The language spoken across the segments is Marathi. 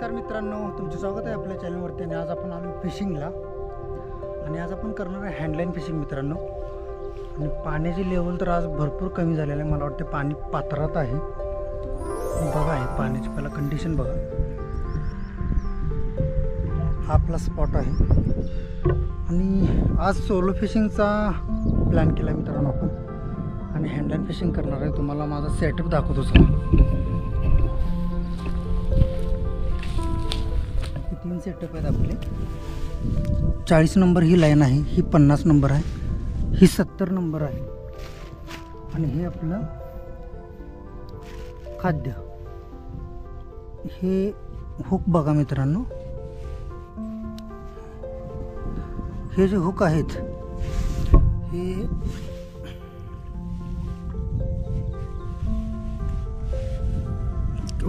नमस्कार मित्रांनो, तुमचं स्वागत आहे आपल्या चॅनलवरती. आणि आज आपण आलो फिशिंगला आणि आज आपण करणार आहे हँडलाईन फिशिंग मित्रांनो. आणि पाण्याची लेवल तर आज भरपूर कमी झालेलं आहे. मला वाटते पाणी पात्रात आहे. बघा आहे पाण्याची पहिला कंडिशन बघा. हा आपला स्पॉट आहे आणि आज सोलो फिशिंगचा प्लॅन केला मित्रांनो आपण. आणि हँडलाईन फिशिंग करणार आहे. तुम्हाला माझा सेटअप दाखवतो सर. 3 सेटअप आहेत आपले. 40 नंबर ही लाईन आहे, ही 50 नंबर आहे, ही 70 नंबर आहे आणि हे आपलं खाद्य. हे हुक बघा मित्रांनो. हे जे हुक आहेत हे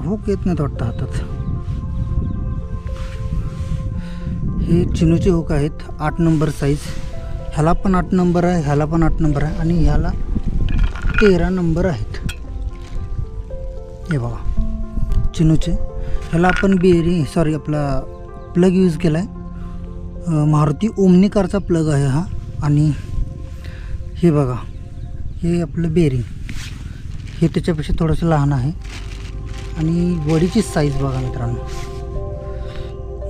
हुक येत नाहीत वाटतं हातात. हे चिनूचे हुक आहेत 8 नंबर साईज. ह्याला पण 8 नंबर आहे, ह्याला पण 8 नंबर आहे आणि ह्याला 13 नंबर आहेत. हे बघा चिनूचे. ह्याला आपण आपला प्लग यूज केला आहे. मारुती ओमनी कारचा प्लग आहे हा. आणि हे बघा हे आपलं बेरिंग. हे त्याच्यापेक्षा थोडंसं लहान आहे. आणि वडीची साईज बघा मित्रांनो,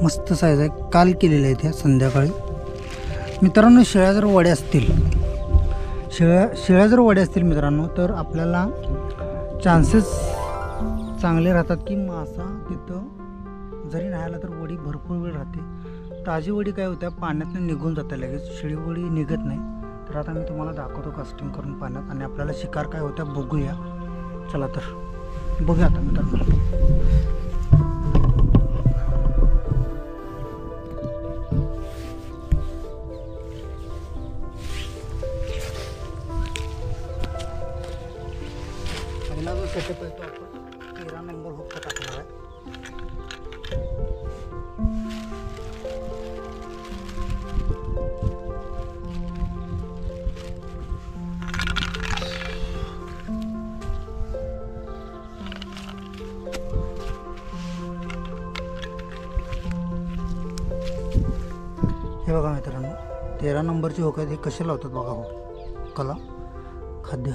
मस्त साईज आहे. काल केलेल्या आहेत ह्या संध्याकाळी मित्रांनो. शेळ्या जर वड्या असतील मित्रांनो तर आपल्याला चान्सेस चांगले राहतात की मासा तिथं जरी नाही आला तर वडी भरपूर वेळ राहते. ताजी वडी काय होत्या पाण्यातून निघून जाते लगेच, शेळी वडी निघत नाही. तर आता मी तुम्हाला दाखवतो कास्टिंग करून पाण्यात आणि आपल्याला शिकार काय होत्या बघूया. चला तर बघूया आता मित्रांनो. पहिला जो सेटअप आहे तो आपण 13 नंबर हुकचा टाकणार आहे. हे बघा मित्रांनो 13 नंबरचे हुक आहेत. हे कसे लावतात बघा हुकाला. खाद्य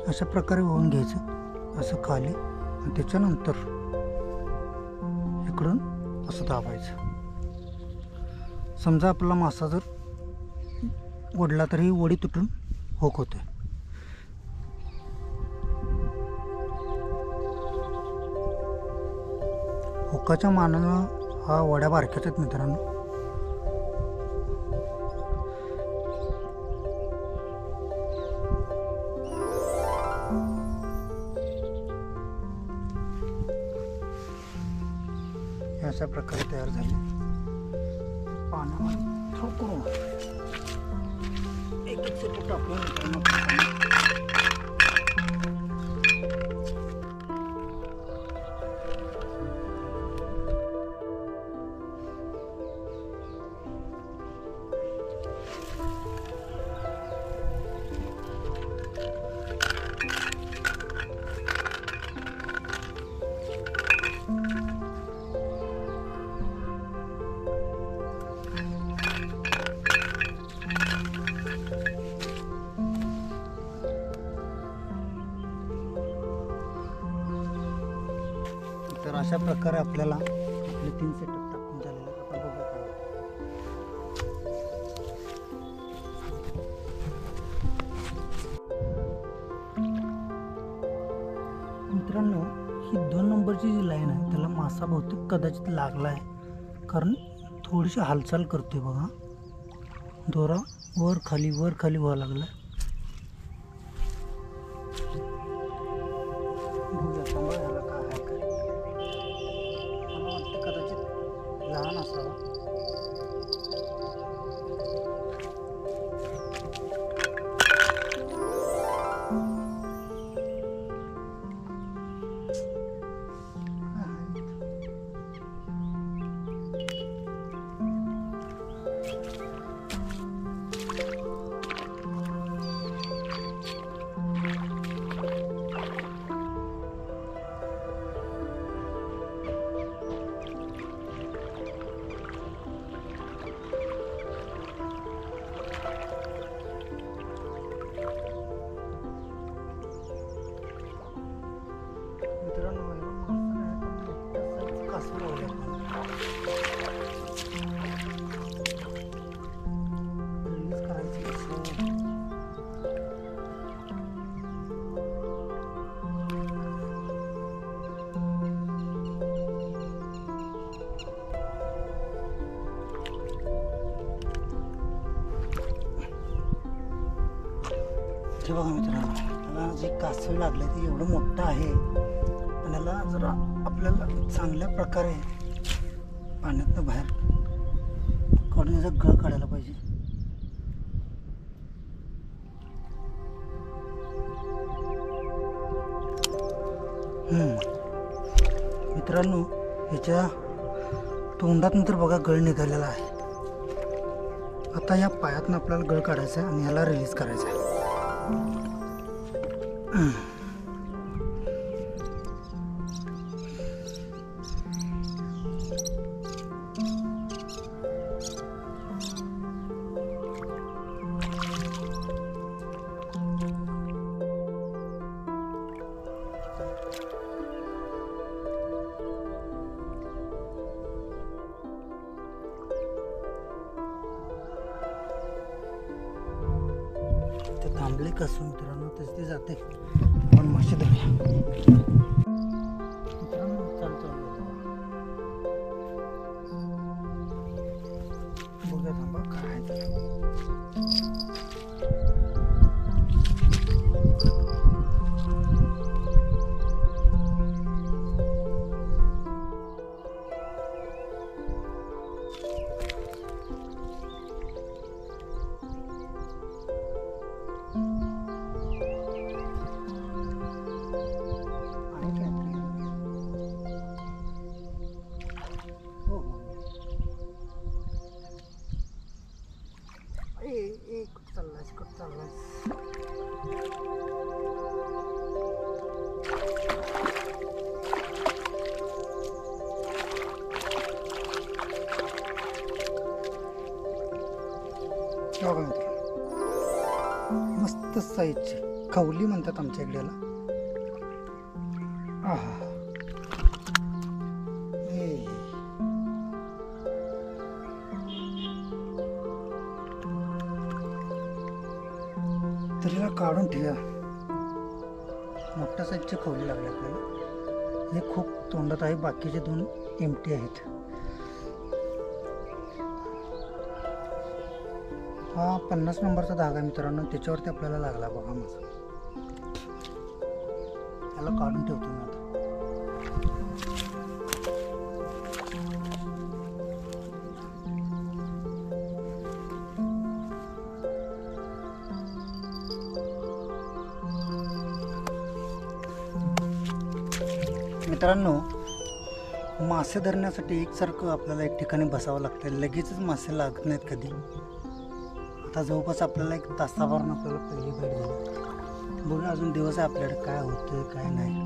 अशा प्रकारे वाहून घ्यायचं असं खाली आणि त्याच्यानंतर इकडून असं दाबायचं. समजा आपला मासा जर ओढला तर ही वडी तुटून हुक होते. हुकाच्या मानानं हा वड्या बारक्याच आहेत मित्रांनो. अशा प्रकारे तयार झाले. पाण्यामध्ये थोडं करून एक सेट टाकून तर अशा प्रकारे आपल्याला आपले 3 सेटअप टाकून झालेले. आता बघूया मित्रांनो. ही 2 नंबरची जी लाईन आहे त्याला मासा बहुतेक कदाचित लागला आहे, कारण थोडीशी हालचाल करते बघा. दोरा वर खाली व्हायला लागला. लहान असावा. मित्रांनो कासव लावले रिलीज करायची कसं हे बघा मित्रांनो, त्याला जे कासव लागले ते एवढं मोठं आहे आणि याला जरा आपल्याला चांगल्या प्रकारे पाण्यातनं बाहेर काढून याचा गळ काढायला पाहिजे. मित्रांनो, ह्याच्या तोंडात नंतर बघा गळ निघालेला आहे. आता या पायातनं आपल्याला गळ काढायचा आहे आणि ह्याला रिलीज करायचा आहे. थांबले कसं मित्रांनो, तेच ते जाते. आपण मासे धरूया मित्रांनो. चालतो बघूया, थांबा काय आहे तर. कुठं चाललायस, कुठं चाललायस? मस्त साईजची खवली म्हणतात आमच्या इकडे याला. आहा, तरीला काढून ठेवा. मोठ्या साईजचे खवले लागले आपल्याला. हे खूप तोंडात आहे, बाकीचे दोन एमटी आहेत. हा 50 नंबरचा धागा आहे मित्रांनो, त्याच्यावरती आपल्याला लागला बघा माझा. त्याला काढून ठेवतो मी आता. मित्रांनो, मासे धरण्यासाठी एकसारखं आपल्याला एक ठिकाणी बसावं लागतं. लगेचच मासे लागत नाहीत कधी. आता जवळपास आपल्याला 1 तासाभरानं आपल्याला पहिली भेट झाली. बघा अजून दिवस आहे आपल्याकडे, काय होतं काय नाही.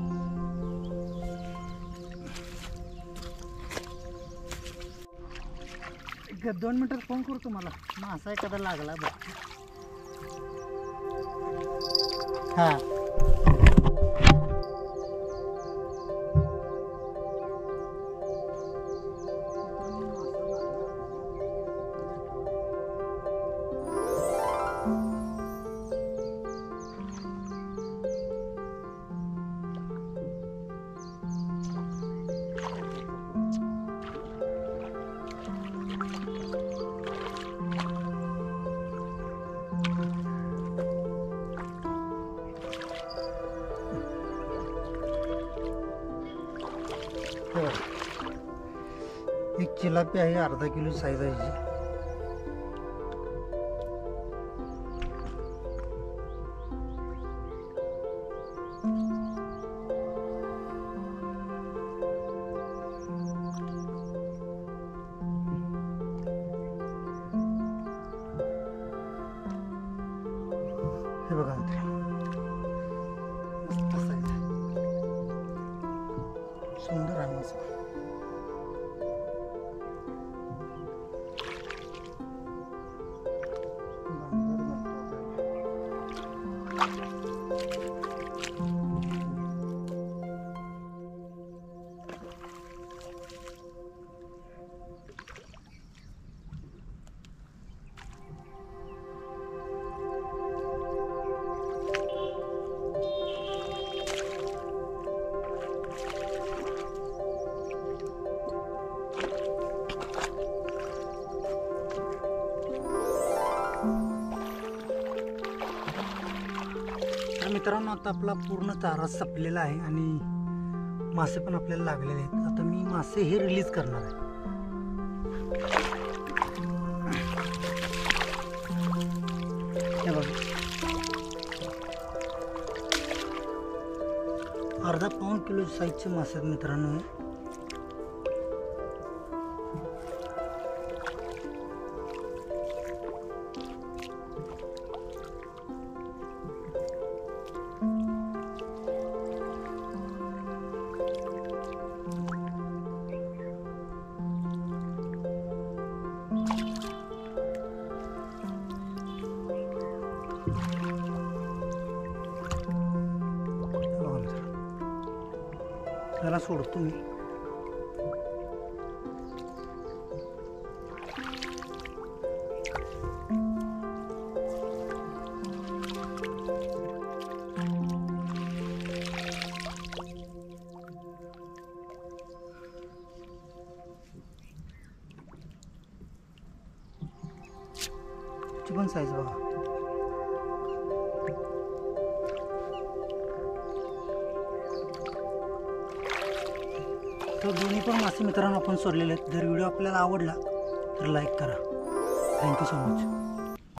एक 2 मिनिटात फोन करू तुम्हाला. मासा एखादा लागला बघ. हा एक चिलापी आहे, अर्धा किलो साईज आहे जी. हे बघा मस्त साईज आहे, सुंदर आहे मस्त. मित्रांनो आता आपला पूर्ण चारा संपलेला आहे आणि मासे पण आपल्याला लागलेले आहेत. आता मी मासे हे रिलीज करणार आहे. हे बघा, अर्धा पाऊण किलो साईजचे मासे आहेत मित्रांनो हे. त्याला सोडतो मी. ची पण साईज बघा. तर दोन्ही पण मासे मित्रांनो आपण सोडलेले आहेत. जर व्हिडिओ आपल्याला आवडला तर लाईक करा. Thank you so much.